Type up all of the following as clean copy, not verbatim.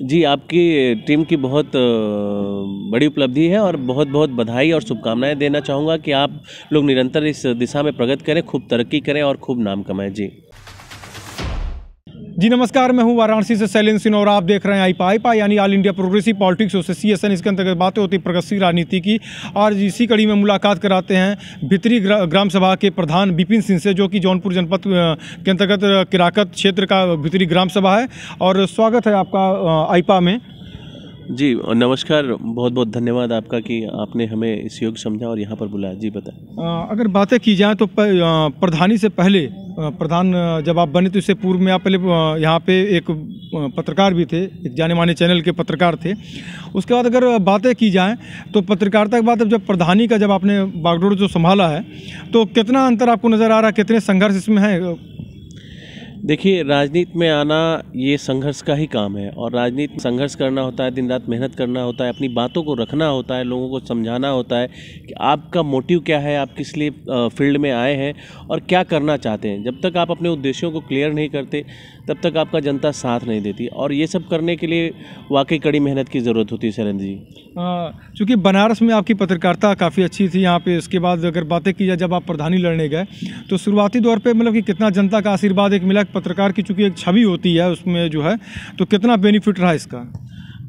जी, आपकी टीम की बहुत बड़ी उपलब्धि है और बहुत बहुत बधाई और शुभकामनाएं देना चाहूँगा कि आप लोग निरंतर इस दिशा में प्रगति करें, खूब तरक्की करें और खूब नाम कमाएं। जी जी नमस्कार, मैं हूं वाराणसी से शैलेंद्र सिंह और आप देख रहे हैं आईपा यानी all India progressive politics association. इसके अंतर्गत बातें होती प्रगतिशील राजनीति की। आज इसी कड़ी में मुलाकात कराते हैं भितरी ग्राम सभा के प्रधान विपिन सिंह से, जो कि जौनपुर जनपद के अंतर्गत किराकत क्षेत्र का भितरी ग्राम सभा है। और स्वागत है आपका आईपा में। जी नमस्कार, बहुत बहुत धन्यवाद आपका कि आपने हमें इस योग समझा और यहाँ पर बुलाया। जी बताएं। अगर बातें की जाए तो प्रधानी से पहले, प्रधान जब आप बने तो इससे पूर्व में आप पहले यहाँ पे एक पत्रकार भी थे, एक जाने माने चैनल के पत्रकार थे। उसके बाद अगर बातें की जाएँ तो पत्रकारिता के बाद जब प्रधानी का जब आपने बागडोर जो संभाला है तो कितना अंतर आपको नज़र आ रहा है, कितने संघर्ष इसमें है? देखिए, राजनीति में आना ये संघर्ष का ही काम है और राजनीति में संघर्ष करना होता है, दिन रात मेहनत करना होता है, अपनी बातों को रखना होता है, लोगों को समझाना होता है कि आपका मोटिव क्या है, आप किस लिए फील्ड में आए हैं और क्या करना चाहते हैं। जब तक आप अपने उद्देश्यों को क्लियर नहीं करते तब तक आपका जनता साथ नहीं देती और ये सब करने के लिए वाकई कड़ी मेहनत की ज़रूरत होती है शैलेंद्र जी। चूँकि बनारस में आपकी पत्रकारिता काफ़ी अच्छी थी यहाँ पे, इसके बाद अगर बातें की जाए जब आप प्रधानी लड़ने गए तो शुरुआती दौर पे मतलब कि कितना जनता का आशीर्वाद एक मिला, पत्रकार की चूँकि एक छवि होती है उसमें जो है, तो कितना बेनिफिट रहा इसका?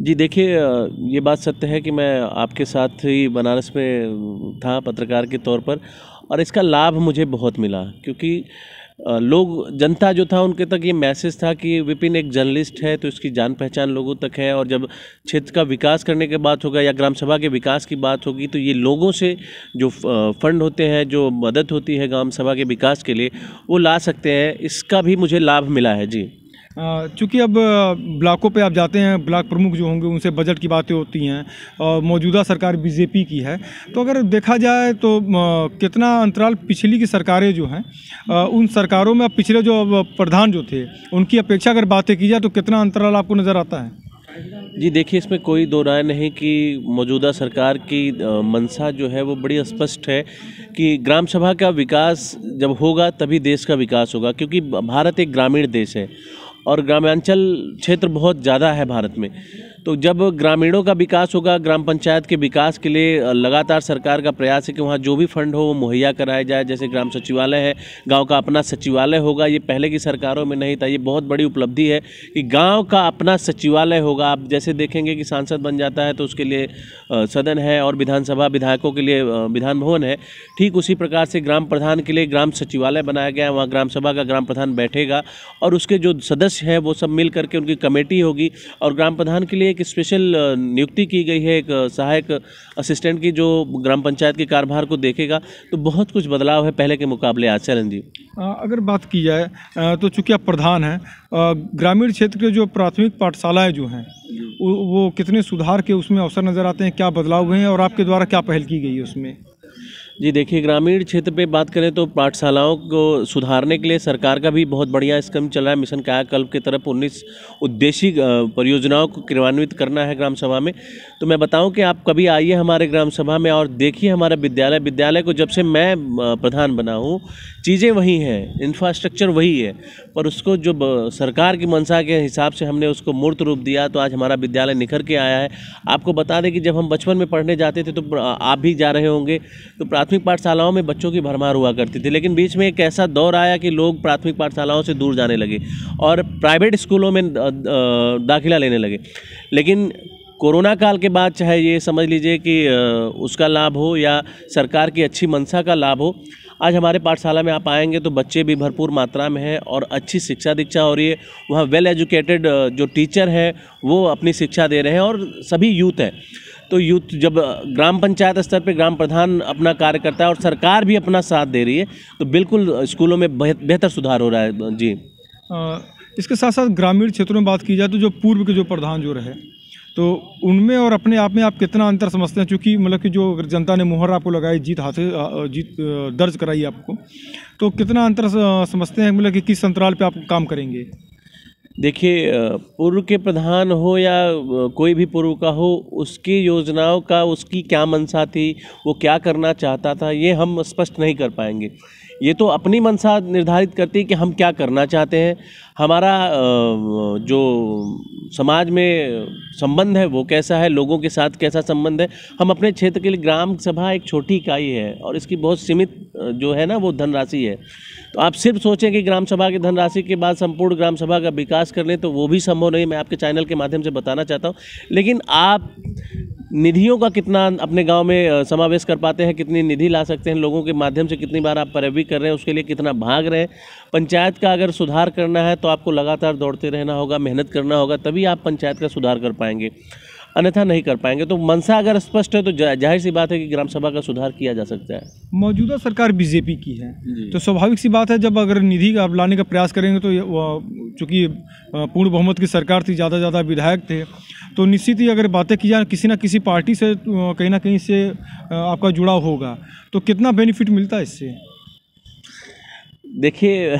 जी देखिए, ये बात सत्य है कि मैं आपके साथ ही बनारस में था पत्रकार के तौर पर और इसका लाभ मुझे बहुत मिला क्योंकि लोग, जनता जो था उनके तक ये मैसेज था कि विपिन एक जर्नलिस्ट है तो इसकी जान पहचान लोगों तक है और जब क्षेत्र का विकास करने के बात होगा या ग्राम सभा के विकास की बात होगी तो ये लोगों से जो फंड होते हैं, जो मदद होती है ग्राम सभा के विकास के लिए, वो ला सकते हैं। इसका भी मुझे लाभ मिला है। जी चूँकि अब ब्लॉकों पे आप जाते हैं, ब्लॉक प्रमुख जो होंगे उनसे बजट की बातें होती हैं और मौजूदा सरकार बीजेपी की है, तो अगर देखा जाए तो कितना अंतराल पिछली की सरकारें जो हैं उन सरकारों में, पिछले जो प्रधान जो थे उनकी अपेक्षा अगर बातें की जाए तो कितना अंतराल आपको नज़र आता है? जी देखिए, इसमें कोई दो राय नहीं कि मौजूदा सरकार की मंशा जो है वो बड़ी स्पष्ट है कि ग्राम सभा का विकास जब होगा तभी देश का विकास होगा, क्योंकि भारत एक ग्रामीण देश है और ग्रामांचल क्षेत्र बहुत ज़्यादा है भारत में। तो जब ग्रामीणों का विकास होगा, ग्राम पंचायत के विकास के लिए लगातार सरकार का प्रयास है कि वहाँ जो भी फंड हो वो मुहैया कराया जाए। जैसे ग्राम सचिवालय है, गांव का अपना सचिवालय होगा, ये पहले की सरकारों में नहीं था। ये बहुत बड़ी उपलब्धि है कि गांव का अपना सचिवालय होगा। आप जैसे देखेंगे कि सांसद बन जाता है तो उसके लिए सदन है और विधानसभा विधायकों के लिए विधान भवन है। ठीक उसी प्रकार से ग्राम प्रधान के लिए ग्राम सचिवालय बनाया गया है। वहाँ ग्राम सभा का ग्राम प्रधान बैठेगा और उसके जो सदस्य हैं वो सब मिल करके उनकी कमेटी होगी और ग्राम प्रधान के लिए एक स्पेशल नियुक्ति की गई है, एक सहायक असिस्टेंट की, जो ग्राम पंचायत के कार्यभार को देखेगा। तो बहुत कुछ बदलाव है पहले के मुकाबले आज। चरण जी, अगर बात की जाए तो चूँकि आप प्रधान हैं, ग्रामीण क्षेत्र के जो प्राथमिक पाठशालाएं जो हैं वो कितने सुधार के उसमें अवसर नज़र आते हैं, क्या बदलाव हुए हैं और आपके द्वारा क्या पहल की गई है उसमें? जी देखिए, ग्रामीण क्षेत्र पे बात करें तो पाठशालाओं को सुधारने के लिए सरकार का भी बहुत बढ़िया स्कीम चल रहा है। मिशन कायाकल्प की तरफ 19 उद्देश्यिक परियोजनाओं को क्रियान्वित करना है ग्राम सभा में। तो मैं बताऊं कि आप कभी आइए हमारे ग्राम सभा में और देखिए हमारा विद्यालय को जब से मैं प्रधान बना हूँ चीज़ें वही हैं, इंफ्रास्ट्रक्चर वही है, पर उसको जो सरकार की मंशा के हिसाब से हमने उसको मूर्त रूप दिया तो आज हमारा विद्यालय निखर के आया है। आपको बता दें कि जब हम बचपन में पढ़ने जाते थे तो आप भी जा रहे होंगे, तो प्राथमिक पाठशालाओं में बच्चों की भरमार हुआ करती थी। लेकिन बीच में एक ऐसा दौर आया कि लोग प्राथमिक पाठशालाओं से दूर जाने लगे और प्राइवेट स्कूलों में दाखिला लेने लगे। लेकिन कोरोना काल के बाद, चाहे ये समझ लीजिए कि उसका लाभ हो या सरकार की अच्छी मंशा का लाभ हो, आज हमारे पाठशाला में आप आएंगे तो बच्चे भी भरपूर मात्रा में हैं और अच्छी शिक्षा दीक्षा हो रही है। वहाँ वेल एजुकेटेड जो टीचर है वो अपनी शिक्षा दे रहे हैं और सभी यूथ हैं। तो यूथ जब ग्राम पंचायत स्तर पे ग्राम प्रधान अपना कार्य करता है और सरकार भी अपना साथ दे रही है तो बिल्कुल स्कूलों में बेहतर सुधार हो रहा है। जी इसके साथ साथ ग्रामीण क्षेत्रों में बात की जाए तो जो पूर्व के जो प्रधान जो रहे तो उनमें और अपने आप में आप कितना अंतर समझते हैं? चूँकि मतलब कि जो अगर जनता ने मुहर आपको लगाई, जीत दर्ज कराई आपको, तो कितना अंतर समझते हैं, मतलब कि किस अंतराल पे आप काम करेंगे? देखिए, पूर्व के प्रधान हो या कोई भी पूर्व का हो, उसकी योजनाओं का उसकी क्या मंशा थी, वो क्या करना चाहता था, ये हम स्पष्ट नहीं कर पाएंगे। ये तो अपनी मंशा निर्धारित करती है कि हम क्या करना चाहते हैं, हमारा जो समाज में संबंध है वो कैसा है, लोगों के साथ कैसा संबंध है। हम अपने क्षेत्र के लिए ग्राम सभा एक छोटी इकाई है और इसकी बहुत सीमित जो है ना वो धनराशि है। तो आप सिर्फ सोचें कि ग्राम सभा की धनराशि के बाद संपूर्ण ग्राम सभा का विकास कर लें तो वो भी संभव नहीं, मैं आपके चैनल के माध्यम से बताना चाहता हूँ। लेकिन आप निधियों का कितना अपने गांव में समावेश कर पाते हैं, कितनी निधि ला सकते हैं, लोगों के माध्यम से कितनी बार आप पैरवी कर रहे हैं, उसके लिए कितना भाग रहे हैं। पंचायत का अगर सुधार करना है तो आपको लगातार दौड़ते रहना होगा, मेहनत करना होगा, तभी आप पंचायत का सुधार कर पाएंगे, अन्यथा नहीं कर पाएंगे। तो मंशा अगर स्पष्ट है तो जाहिर सी बात है कि ग्राम सभा का सुधार किया जा सकता है। मौजूदा सरकार बीजेपी की है तो स्वाभाविक सी बात है जब अगर निधि आप लाने का प्रयास करेंगे तो चूँकि पूर्ण बहुमत की सरकार थी, ज़्यादा विधायक थे, तो निश्चित ही अगर बातें की जाए किसी न किसी पार्टी से कहीं ना कहीं से आपका जुड़ाव होगा, तो कितना बेनिफिट मिलता है इससे? देखिए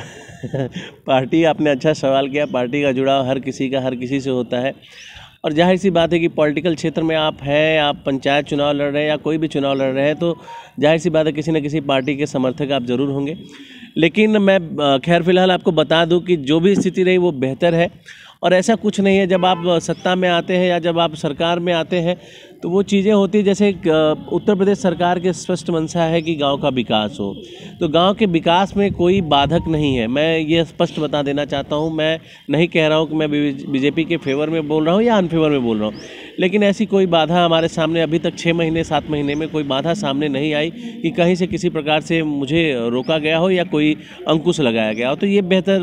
पार्टी, आपने अच्छा सवाल किया। पार्टी का जुड़ाव हर किसी से होता है और जाहिर सी बात है कि पॉलिटिकल क्षेत्र में आप हैं, आप पंचायत चुनाव लड़ रहे हैं या कोई भी चुनाव लड़ रहे हैं तो जाहिर सी बात है किसी न किसी पार्टी के समर्थक आप ज़रूर होंगे। लेकिन मैं खैर फिलहाल आपको बता दूं कि जो भी स्थिति रही वो बेहतर है और ऐसा कुछ नहीं है जब आप सत्ता में आते हैं या जब आप सरकार में आते हैं तो वो चीज़ें होती हैं। जैसे उत्तर प्रदेश सरकार के स्पष्ट मंशा है कि गांव का विकास हो, तो गांव के विकास में कोई बाधक नहीं है। मैं ये स्पष्ट बता देना चाहता हूं, मैं नहीं कह रहा हूं कि मैं बीजेपी के फेवर में बोल रहा हूं या अनफेवर में बोल रहा हूं, लेकिन ऐसी कोई बाधा हमारे सामने अभी तक 6 महीने 7 महीने में कोई बाधा सामने नहीं आई कि कहीं से किसी प्रकार से मुझे रोका गया हो या कोई अंकुश लगाया गया हो। तो ये बेहतर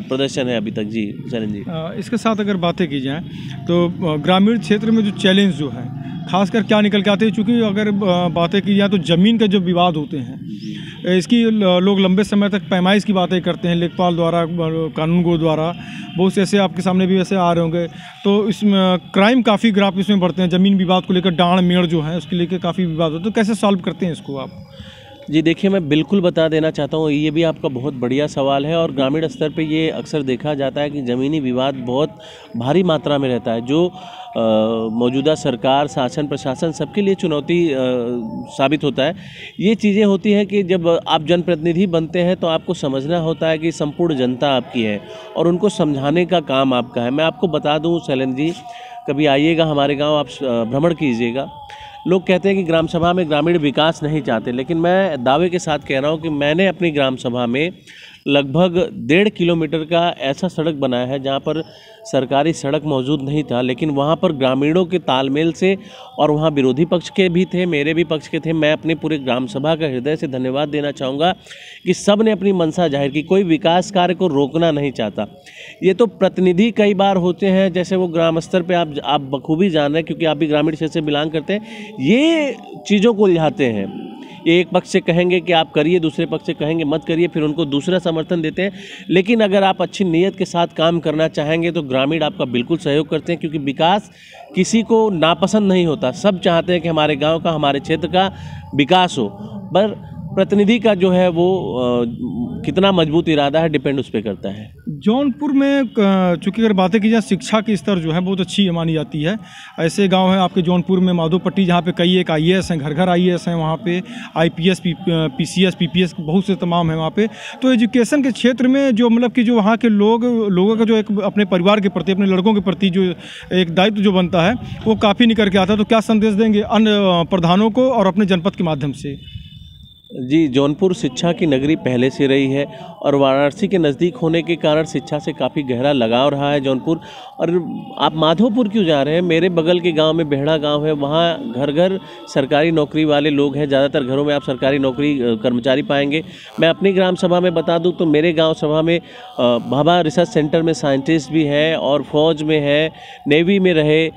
प्रदर्शन है अभी तक। जी शरण जी, इसके साथ अगर बातें की जाएँ तो ग्रामीण क्षेत्र में जो चैलेंज जो है खासकर क्या निकल के आते हैं, चूँकि अगर बातें की जाए तो ज़मीन के जो विवाद होते हैं इसकी लोग लंबे समय तक पैमाइश की बातें करते हैं, लेखपाल द्वारा, कानून गो द्वारा, बहुत से ऐसे आपके सामने भी वैसे आ रहे होंगे। तो इसमें क्राइम काफ़ी ग्राफ इसमें बढ़ते हैं, ज़मीन विवाद को लेकर डांड मेड़ जो है उसके लेकर काफ़ी विवाद होते हैं। तो कैसे सॉल्व करते हैं इसको आप? जी देखिए, मैं बिल्कुल बता देना चाहता हूँ, ये भी आपका बहुत बढ़िया सवाल है और ग्रामीण स्तर पे ये अक्सर देखा जाता है कि ज़मीनी विवाद बहुत भारी मात्रा में रहता है, जो मौजूदा सरकार, शासन, प्रशासन सबके लिए चुनौती साबित होता है। ये चीज़ें होती हैं कि जब आप जनप्रतिनिधि बनते हैं तो आपको समझना होता है कि संपूर्ण जनता आपकी है और उनको समझाने का काम आपका है। मैं आपको बता दूँ शैलेंद्र जी, कभी आइएगा हमारे गाँव, आप भ्रमण कीजिएगा। लोग कहते हैं कि ग्राम सभा में ग्रामीण विकास नहीं चाहते, लेकिन मैं दावे के साथ कह रहा हूं कि मैंने अपनी ग्राम सभा में लगभग 1.5 किलोमीटर का ऐसा सड़क बनाया है जहां पर सरकारी सड़क मौजूद नहीं था, लेकिन वहां पर ग्रामीणों के तालमेल से, और वहां विरोधी पक्ष के भी थे, मेरे भी पक्ष के थे, मैं अपने पूरे ग्राम सभा का हृदय से धन्यवाद देना चाहूँगा कि सब ने अपनी मंशा जाहिर की। कोई विकास कार्य को रोकना नहीं चाहता। ये तो प्रतिनिधि कई बार होते हैं, जैसे वो ग्राम स्तर पे आप बखूबी जान रहे हैं क्योंकि आप भी ग्रामीण क्षेत्र से बिलोंग करते हैं, ये चीज़ों को उलझाते हैं। ये एक पक्ष से कहेंगे कि आप करिए, दूसरे पक्ष से कहेंगे मत करिए, फिर उनको दूसरा समर्थन देते हैं। लेकिन अगर आप अच्छी नीयत के साथ काम करना चाहेंगे तो ग्रामीण आपका बिल्कुल सहयोग करते हैं, क्योंकि विकास किसी को नापसंद नहीं होता। सब चाहते हैं कि हमारे गांव का, हमारे क्षेत्र का विकास हो, पर प्रतिनिधि का जो है वो कितना मजबूत इरादा है डिपेंड उस पर करता है। जौनपुर में चूँकि अगर बातें की जाए शिक्षा की स्तर जो है बहुत अच्छी मानी जाती है। ऐसे गांव हैं आपके जौनपुर में, माधोपट्टी, जहाँ पे कई एक IAS हैं, घर घर IAS हैं, वहाँ पे IPS, PCS, PPS बहुत से तमाम हैं वहाँ पे। तो एजुकेशन के क्षेत्र में जो मतलब कि जो वहाँ के लोगों का जो एक अपने परिवार के प्रति, अपने लड़कों के प्रति जो एक दायित्व जो बनता है वो काफ़ी निकल के आता है। तो क्या संदेश देंगे अन्य प्रधानों को और अपने जनपद के माध्यम से? जी, जौनपुर शिक्षा की नगरी पहले से रही है और वाराणसी के नज़दीक होने के कारण शिक्षा से काफ़ी गहरा लगाव रहा है जौनपुर। और आप माधोपुर क्यों जा रहे हैं? मेरे बगल के गांव में बेहड़ा गांव है, वहाँ घर घर सरकारी नौकरी वाले लोग हैं। ज़्यादातर घरों में आप सरकारी नौकरी कर्मचारी पाएंगे। मैं अपनी ग्राम सभा में बता दूं तो मेरे गांव सभा में भाभा रिसर्च सेंटर में साइंटिस्ट भी है और फौज में है, नेवी में रहे,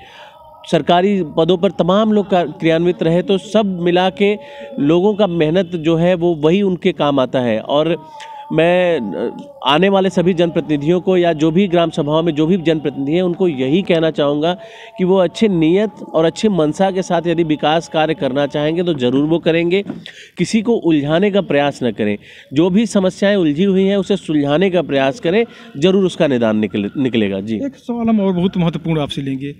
सरकारी पदों पर तमाम लोग क्रियान्वित रहे। तो सब मिला के लोगों का मेहनत जो है वो वही उनके काम आता है। और मैं आने वाले सभी जनप्रतिनिधियों को या जो भी ग्राम सभाओं में जो भी जनप्रतिनिधि हैं उनको यही कहना चाहूँगा कि वो अच्छे नियत और अच्छे मंशा के साथ यदि विकास कार्य करना चाहेंगे तो ज़रूर वो करेंगे। किसी को उलझाने का प्रयास न करें, जो भी समस्याएं उलझी हुई हैं उसे सुलझाने का प्रयास करें, जरूर उसका निदान निकलेगा। जी, एक सवाल हम और बहुत महत्वपूर्ण आपसे लेंगे।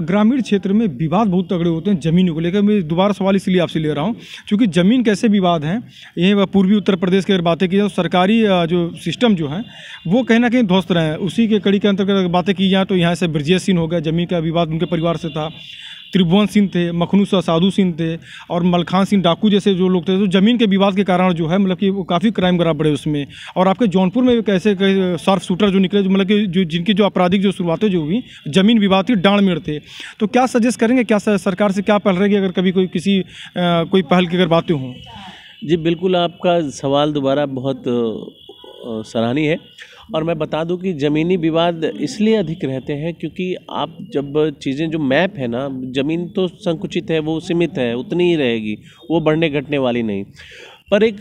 ग्रामीण क्षेत्र में विवाद बहुत तगड़े होते हैं ज़मीन को लेकर। मैं दोबारा सवाल इसलिए आपसे ले रहा हूँ क्योंकि ज़मीन कैसे विवाद हैं, ये पूर्वी उत्तर प्रदेश की अगर बातें की जाए तो सरकारी जो सिस्टम जो है वो कहीं ना कहीं ध्वस्त रहे हैं। उसी के कड़ी के अंतर्गत बातें की जाए तो यहाँ से ब्रजेश सिंह हो गया, ज़मीन का विवाद उनके परिवार से था। त्रिभुवन सिंह थे, मखनू साधु सिंह थे और मलखान सिंह डाकू जैसे जो लोग थे, तो ज़मीन के विवाद के कारण जो है मतलब कि वो काफ़ी क्राइम करा पड़े उसमें। और आपके जौनपुर में कैसे शार्प शूटर जो निकले, जो मतलब कि जो जिनकी जो आपराधिक जो शुरुआतें जो हुई ज़मीन विवाद की डांड थे। तो क्या सजेस्ट करेंगे, क्या सरकार से क्या पहल रहेगी अगर कभी कोई किसी कोई पहल की अगर बातें हों? जी बिल्कुल, आपका सवाल दोबारा बहुत सराहनीय है। और मैं बता दूं कि ज़मीनी विवाद इसलिए अधिक रहते हैं क्योंकि आप जब चीज़ें जो मैप है ना, ज़मीन तो संकुचित है, वो सीमित है, उतनी ही रहेगी, वो बढ़ने घटने वाली नहीं। पर एक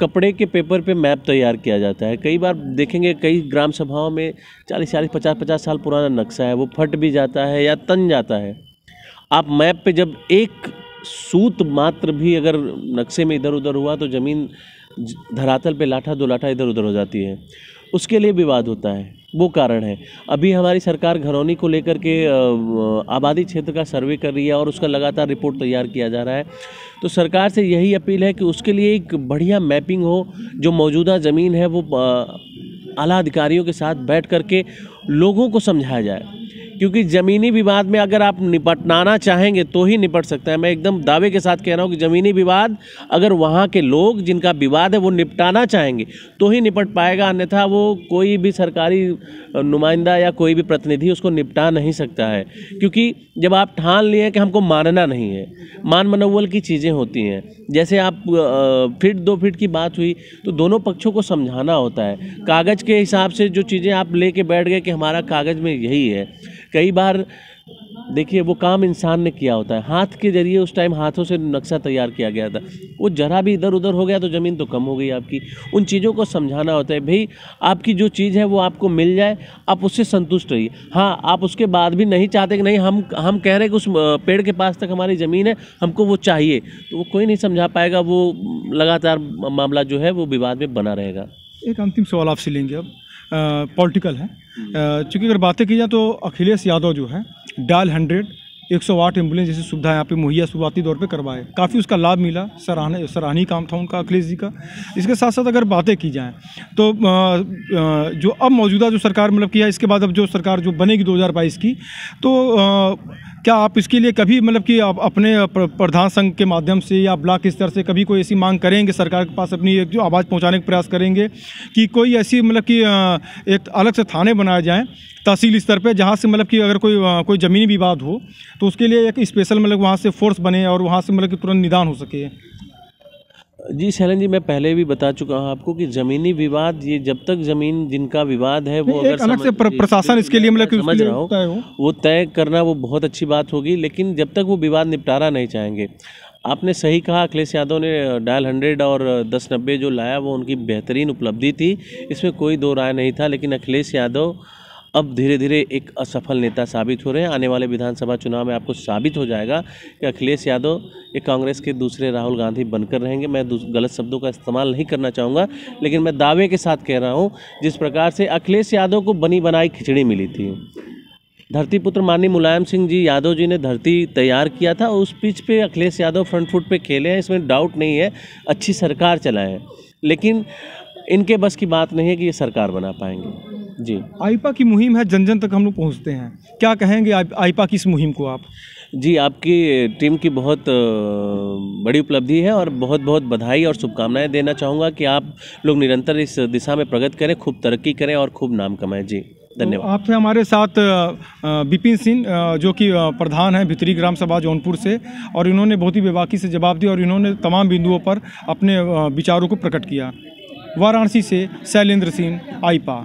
कपड़े के पेपर पे मैप तैयार किया जाता है। कई बार देखेंगे कई ग्राम सभाओं में 40-40, 50-50 साल पुराना नक्शा है, वो फट भी जाता है या तन जाता है। आप मैप पे जब एक सूत मात्र भी अगर नक्शे में इधर उधर हुआ तो ज़मीन धरातल पे लाठा दो लाठा इधर उधर हो जाती है, उसके लिए विवाद होता है। वो कारण है। अभी हमारी सरकार घरौनी को लेकर के आबादी क्षेत्र का सर्वे कर रही है और उसका लगातार रिपोर्ट तैयार किया जा रहा है। तो सरकार से यही अपील है कि उसके लिए एक बढ़िया मैपिंग हो, जो मौजूदा ज़मीन है वो आला अधिकारियों के साथ बैठ करके लोगों को समझाया जाए, क्योंकि ज़मीनी विवाद में अगर आप निपटना चाहेंगे तो ही निपट सकता है। मैं एकदम दावे के साथ कह रहा हूँ कि ज़मीनी विवाद अगर वहाँ के लोग जिनका विवाद है वो निपटाना चाहेंगे तो ही निपट पाएगा, अन्यथा वो कोई भी सरकारी नुमाइंदा या कोई भी प्रतिनिधि उसको निपटा नहीं सकता है। क्योंकि जब आप ठान लिए कि हमको मानना नहीं है, मान मनोवल की चीज़ें होती हैं। जैसे आप फीट 2 फीट की बात हुई तो दोनों पक्षों को समझाना होता है। कागज़ के हिसाब से जो चीज़ें आप लेके बैठ गए कि हमारा कागज़ में यही है, कई बार देखिए वो काम इंसान ने किया होता है, हाथ के जरिए उस टाइम हाथों से नक्शा तैयार किया गया था, वो जरा भी इधर उधर हो गया तो ज़मीन तो कम हो गई आपकी। उन चीज़ों को समझाना होता है, भाई आपकी जो चीज़ है वो आपको मिल जाए, आप उससे संतुष्ट रहिए। हाँ, आप उसके बाद भी नहीं चाहते कि नहीं हम कह रहे हैं कि उस पेड़ के पास तक हमारी ज़मीन है, हमको वो चाहिए, तो वो कोई नहीं समझा पाएगा, वो लगातार मामला जो है वो विवाद में बना रहेगा। एक अंतिम सवाल आपसे लेंगे अब, पॉलिटिकल है। चूँकि अगर बातें की जाए तो अखिलेश यादव जो है डायल 100 108 एम्बुलेंस जैसी सुविधा यहाँ पे मुहैया शुरुआती दौर पे करवाए, काफ़ी उसका लाभ मिला, सराहनीय काम था उनका, अखिलेश जी का। इसके साथ साथ अगर बातें की जाएँ तो जो अब मौजूदा जो सरकार मतलब की है, इसके बाद अब जो सरकार जो बनेगी 2022 की, तो क्या आप इसके लिए कभी मतलब कि आप अपने प्रधान संघ के माध्यम से या ब्लॉक स्तर से कभी कोई ऐसी मांग करेंगे सरकार के पास, अपनी एक जो आवाज़ पहुंचाने का प्रयास करेंगे कि कोई ऐसी मतलब कि एक अलग से थाने बनाए जाएं तहसील स्तर पे, जहां से मतलब कि अगर कोई ज़मीनी विवाद हो तो उसके लिए एक स्पेशल मतलब वहां से फोर्स बने और वहां से मतलब कि तुरंत निदान हो सके? जी शैलन जी, मैं पहले भी बता चुका हूँ आपको कि ज़मीनी विवाद, ये जब तक ज़मीन जिनका विवाद है वो अगर अलग से प्रशासन इसके लिए मतलब समझ रहा हूँ वो तय करना वो बहुत अच्छी बात होगी, लेकिन जब तक वो विवाद निपटारा नहीं चाहेंगे। आपने सही कहा, अखिलेश यादव ने डायल 100 और 1090 जो लाया वो उनकी बेहतरीन उपलब्धि थी, इसमें कोई दो राय नहीं था। लेकिन अखिलेश यादव अब धीरे धीरे एक असफल नेता साबित हो रहे हैं। आने वाले विधानसभा चुनाव में आपको साबित हो जाएगा कि अखिलेश यादव एक कांग्रेस के दूसरे राहुल गांधी बनकर रहेंगे। मैं गलत शब्दों का इस्तेमाल नहीं करना चाहूँगा, लेकिन मैं दावे के साथ कह रहा हूँ, जिस प्रकार से अखिलेश यादव को बनी बनाई खिचड़ी मिली थी, धरतीपुत्र माननीय मुलायम सिंह जी यादव जी ने धरती तैयार किया था, उस पिच पे अखिलेश यादव फ्रंट फुट पे खेले हैं, इसमें डाउट नहीं है, अच्छी सरकार चलाए हैं। लेकिन इनके बस की बात नहीं है कि ये सरकार बना पाएंगे। जी, आईपा की मुहिम है, जन जन तक हम लोग पहुँचते हैं, क्या कहेंगे आईपा की इस मुहिम को आप? जी, आपकी टीम की बहुत बड़ी उपलब्धि है और बहुत बहुत बधाई और शुभकामनाएं देना चाहूँगा कि आप लोग निरंतर इस दिशा में प्रगति करें, खूब तरक्की करें और खूब नाम कमाएं। जी धन्यवाद। तो आप थे हमारे साथ विपिन सिंह, जो कि प्रधान हैं भितरी ग्राम सभा जौनपुर से, और इन्होंने बहुत ही बेबाकी से जवाब दिया और इन्होंने तमाम बिंदुओं पर अपने विचारों को प्रकट किया। वाराणसी से शैलेंद्र सिंह, आईपा।